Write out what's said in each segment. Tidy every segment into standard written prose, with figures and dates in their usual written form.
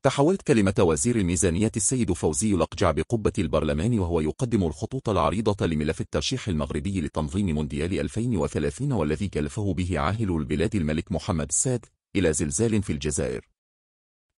تحولت كلمة وزير الميزانية السيد فوزي الأقجع بقبة البرلمان وهو يقدم الخطوط العريضة لملف الترشيح المغربي لتنظيم مونديال 2030 والذي كلفه به عاهل البلاد الملك محمد السادس إلى زلزال في الجزائر.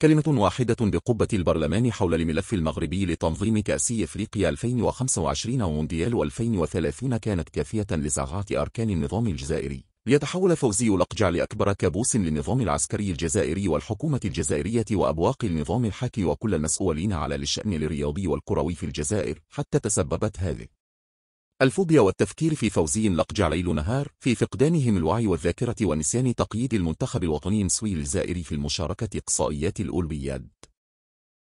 كلمة واحدة بقبة البرلمان حول الملف المغربي لتنظيم كأس إفريقيا 2025 ومونديال 2030 كانت كافية لزعزعة أركان النظام الجزائري، ليتحول فوزي الأقجع لأكبر كابوس للنظام العسكري الجزائري والحكومة الجزائرية وأبواق النظام الحاكي وكل المسؤولين على الشأن الرياضي والكروي في الجزائر، حتى تسببت هذه الفوبيا والتفكير في فوزي الأقجع ليل نهار في فقدانهم الوعي والذاكرة ونسيان تقييد المنتخب الوطني النسوي الجزائري في المشاركة إقصائيات الأولمبياد.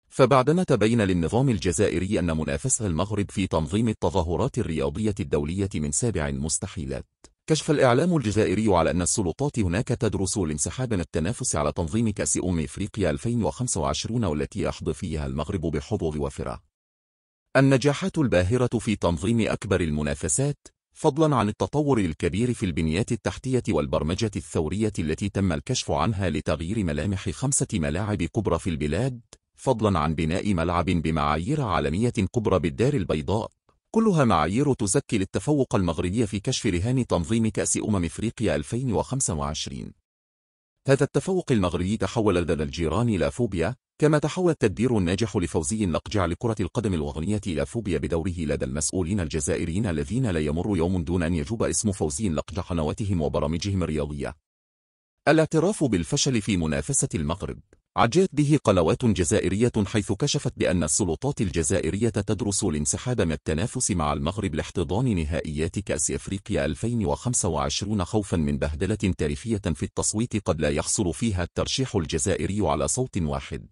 فبعدما تبين للنظام الجزائري أن منافسة المغرب في تنظيم التظاهرات الرياضية الدولية من سابع المستحيلات، كشف الإعلام الجزائري على أن السلطات هناك تدرس الانسحاب من التنافس على تنظيم كأس إفريقيا 2025 والتي يحظى فيها المغرب بحظوظ وافرة. النجاحات الباهرة في تنظيم أكبر المنافسات، فضلا عن التطور الكبير في البنيات التحتية والبرمجة الثورية التي تم الكشف عنها لتغيير ملامح 5 ملاعب كبرى في البلاد، فضلا عن بناء ملعب بمعايير عالمية كبرى بالدار البيضاء، كلها معايير تزكي التفوق المغربي في كشف رهان تنظيم كأس إفريقيا 2025. هذا التفوق المغربي تحول لدى الجيران إلى فوبيا، كما تحول التدبير الناجح لفوزي الأقجع لكرة القدم الوطنية إلى فوبيا بدوره لدى المسؤولين الجزائريين الذين لا يمر يوم دون أن يجوب اسم فوزي الأقجع قنواتهم وبرامجهم الرياضية. الاعتراف بالفشل في منافسة المغرب عجت به قنوات جزائرية، حيث كشفت بأن السلطات الجزائرية تدرس الانسحاب من التنافس مع المغرب لاحتضان نهائيات كأس إفريقيا 2025 خوفا من بهدلة تاريخية في التصويت قد لا يحصل فيها الترشيح الجزائري على صوت واحد.